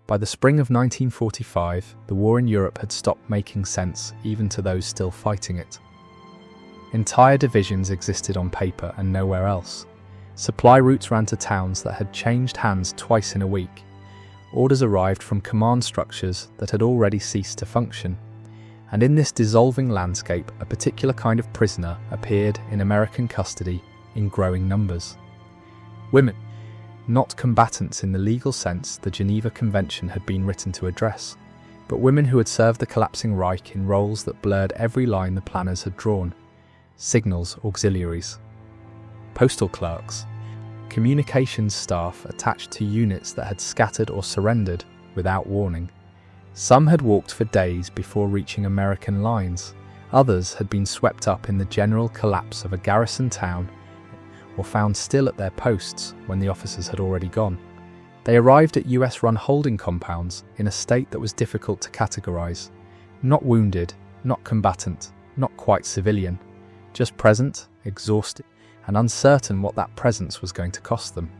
By the spring of 1945, the war in Europe had stopped making sense even to those still fighting it. Entire divisions existed on paper and nowhere else. Supply routes ran to towns that had changed hands twice in a week. Orders arrived from command structures that had already ceased to function. And in this dissolving landscape, a particular kind of prisoner appeared in American custody in growing numbers. Women, not combatants in the legal sense the Geneva Convention had been written to address, but women who had served the collapsing Reich in roles that blurred every line the planners had drawn. Signals auxiliaries, postal clerks, communications staff attached to units that had scattered or surrendered without warning. Some had walked for days before reaching American lines. Others had been swept up in the general collapse of a garrison town or found still at their posts when the officers had already gone. They arrived at US-run holding compounds in a state that was difficult to categorize. Not wounded, not combatant, not quite civilian, just present, exhausted, and uncertain what that presence was going to cost them.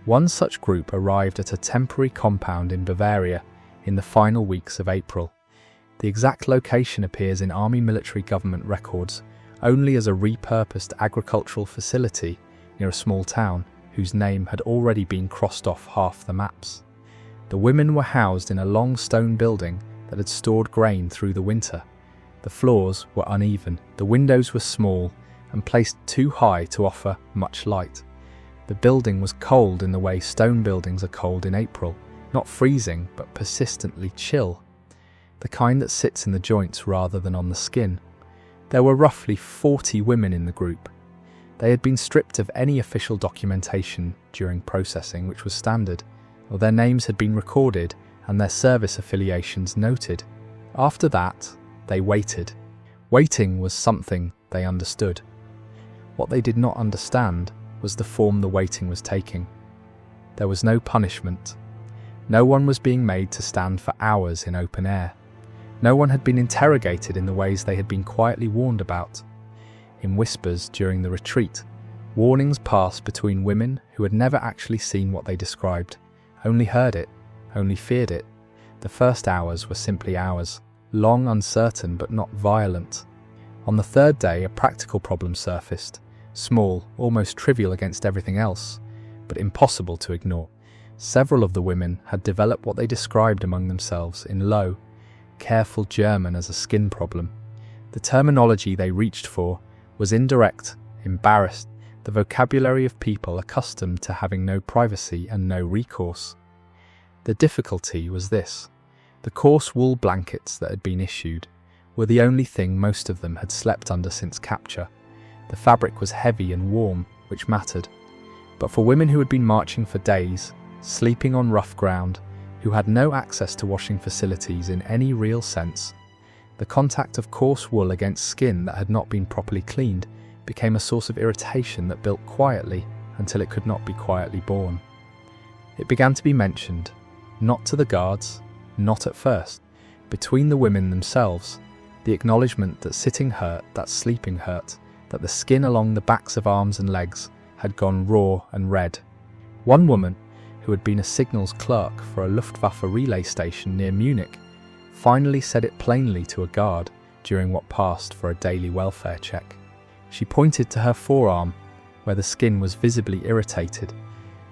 One such group arrived at a temporary compound in Bavaria in the final weeks of April. The exact location appears in Army military government records only as a repurposed agricultural facility near a small town whose name had already been crossed off half the maps. The women were housed in a long stone building that had stored grain through the winter. The floors were uneven, the windows were small and placed too high to offer much light. The building was cold in the way stone buildings are cold in April, not freezing but persistently chill, the kind that sits in the joints rather than on the skin. There were roughly 40 women in the group. They had been stripped of any official documentation during processing, which was standard, or their names had been recorded and their service affiliations noted. After that, they waited. Waiting was something they understood. What they did not understand was the form the waiting was taking. There was no punishment. No one was being made to stand for hours in open air. No one had been interrogated in the ways they had been quietly warned about. In whispers during the retreat, warnings passed between women who had never actually seen what they described, only heard it, only feared it. The first hours were simply hours, long, uncertain, but not violent. On the third day, a practical problem surfaced, small, almost trivial against everything else, but impossible to ignore. Several of the women had developed what they described among themselves in low, careful German as a skin problem. The terminology they reached for was indirect, embarrassed, the vocabulary of people accustomed to having no privacy and no recourse. The difficulty was this: the coarse wool blankets that had been issued were the only thing most of them had slept under since capture. The fabric was heavy and warm, which mattered. But for women who had been marching for days, sleeping on rough ground, who had no access to washing facilities in any real sense, the contact of coarse wool against skin that had not been properly cleaned became a source of irritation that built quietly until it could not be quietly borne. It began to be mentioned, not to the guards, not at first, between the women themselves, the acknowledgement that sitting hurt, that sleeping hurt, that the skin along the backs of arms and legs had gone raw and red. One woman, who had been a signals clerk for a Luftwaffe relay station near Munich, finally said it plainly to a guard during what passed for a daily welfare check. She pointed to her forearm, where the skin was visibly irritated.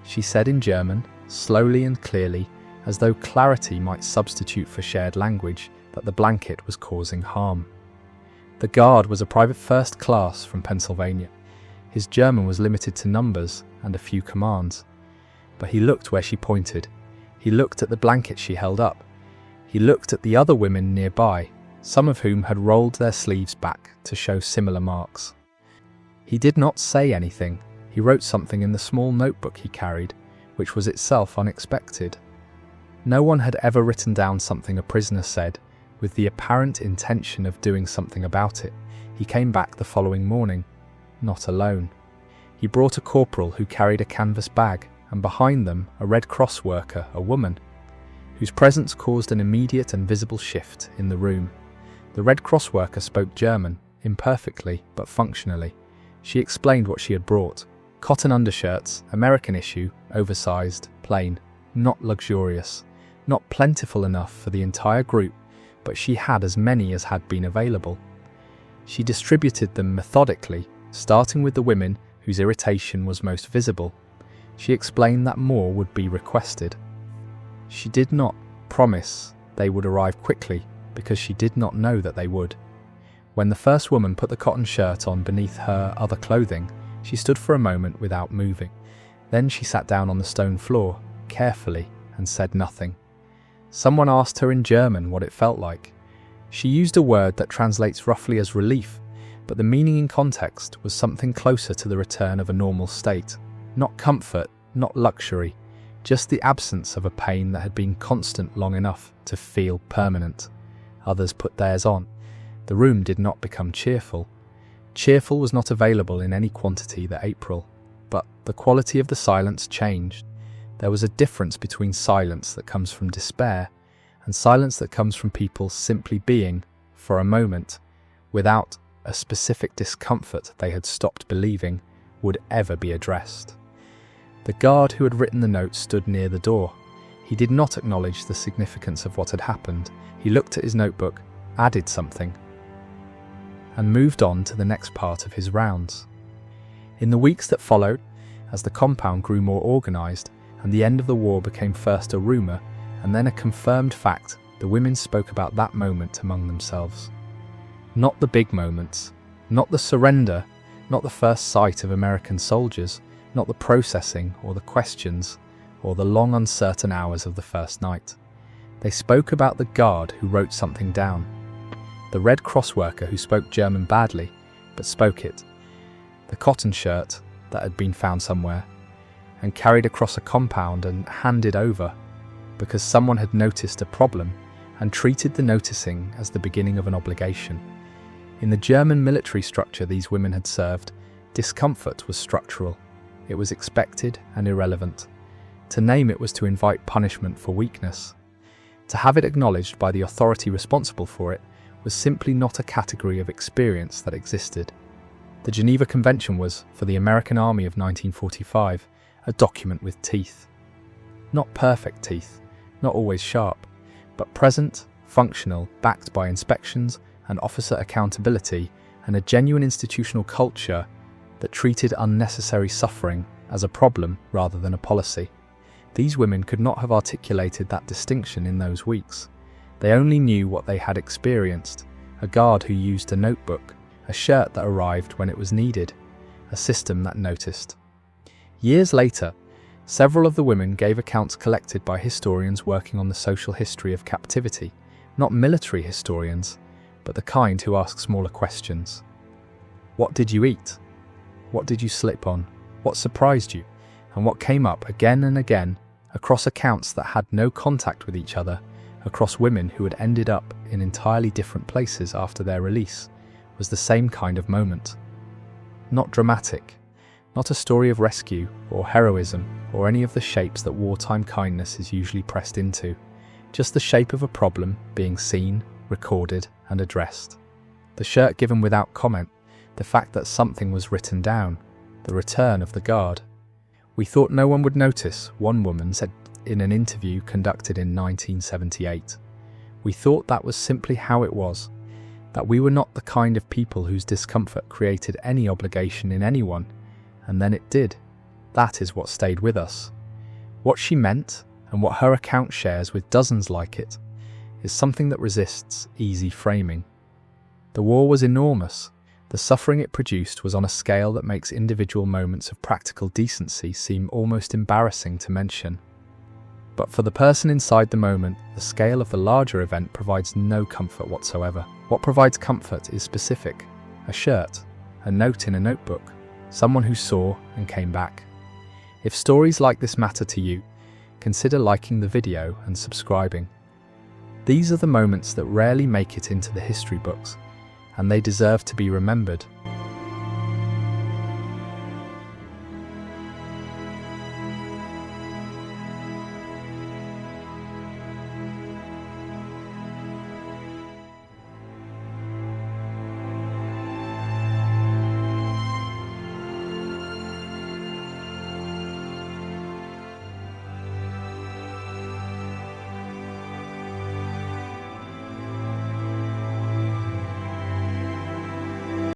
She said in German, slowly and clearly, as though clarity might substitute for shared language, that the blanket was causing harm. The guard was a private first class from Pennsylvania. His German was limited to numbers and a few commands. But he looked where she pointed. He looked at the blanket she held up. He looked at the other women nearby, some of whom had rolled their sleeves back to show similar marks. He did not say anything. He wrote something in the small notebook he carried, which was itself unexpected. No one had ever written down something a prisoner said, with the apparent intention of doing something about it. He came back the following morning, not alone. He brought a corporal who carried a canvas bag, and behind them a Red Cross worker, a woman, whose presence caused an immediate and visible shift in the room. The Red Cross worker spoke German, imperfectly but functionally. She explained what she had brought. Cotton undershirts, American issue, oversized, plain, not luxurious. not plentiful enough for the entire group, but she had as many as had been available. She distributed them methodically, starting with the women whose irritation was most visible. She explained that more would be requested. She did not promise they would arrive quickly, because she did not know that they would. When the first woman put the cotton shirt on beneath her other clothing, she stood for a moment without moving. Then she sat down on the stone floor, carefully, and said nothing. Someone asked her in German what it felt like. She used a word that translates roughly as relief, but the meaning in context was something closer to the return of a normal state. Not comfort, not luxury, just the absence of a pain that had been constant long enough to feel permanent. Others put theirs on. The room did not become cheerful. Cheerful was not available in any quantity that April, but the quality of the silence changed. There was a difference between silence that comes from despair and silence that comes from people simply being, for a moment, without a specific discomfort they had stopped believing would ever be addressed. The guard who had written the note stood near the door. He did not acknowledge the significance of what had happened. He looked at his notebook, added something, and moved on to the next part of his rounds. In the weeks that followed, as the compound grew more organised and the end of the war became first a rumour and then a confirmed fact, the women spoke about that moment among themselves. Not the big moments, not the surrender, not the first sight of American soldiers, not the processing or the questions or the long uncertain hours of the first night. They spoke about the guard who wrote something down, the Red Cross worker who spoke German badly but spoke it, the cotton shirt that had been found somewhere and carried across a compound and handed over because someone had noticed a problem and treated the noticing as the beginning of an obligation. In the German military structure these women had served, discomfort was structural. It was expected and irrelevant. To name it was to invite punishment for weakness. To have it acknowledged by the authority responsible for it was simply not a category of experience that existed. The Geneva Convention was, for the American Army of 1945, a document with teeth. Not perfect teeth, not always sharp, but present, functional, backed by inspections and officer accountability and a genuine institutional culture that treated unnecessary suffering as a problem rather than a policy. These women could not have articulated that distinction in those weeks. They only knew what they had experienced: a guard who used a notebook, a shirt that arrived when it was needed, a system that noticed. Years later, several of the women gave accounts collected by historians working on the social history of captivity, not military historians, but the kind who ask smaller questions. What did you eat? What did you slip on? What surprised you? And what came up again and again across accounts that had no contact with each other, across women who had ended up in entirely different places after their release, was the same kind of moment. Not dramatic, not a story of rescue or heroism or any of the shapes that wartime kindness is usually pressed into, just the shape of a problem being seen, recorded and addressed. The shirt given without comment, the fact that something was written down, the return of the guard. We thought no one would notice, one woman said in an interview conducted in 1978. We thought that was simply how it was, that we were not the kind of people whose discomfort created any obligation in anyone, and then it did. That is what stayed with us. What she meant, and what her account shares with dozens like it, is something that resists easy framing. The war was enormous. The suffering it produced was on a scale that makes individual moments of practical decency seem almost embarrassing to mention. But for the person inside the moment, the scale of the larger event provides no comfort whatsoever. What provides comfort is specific: a shirt, a note in a notebook, someone who saw and came back. If stories like this matter to you, consider liking the video and subscribing. These are the moments that rarely make it into the history books, and they deserve to be remembered.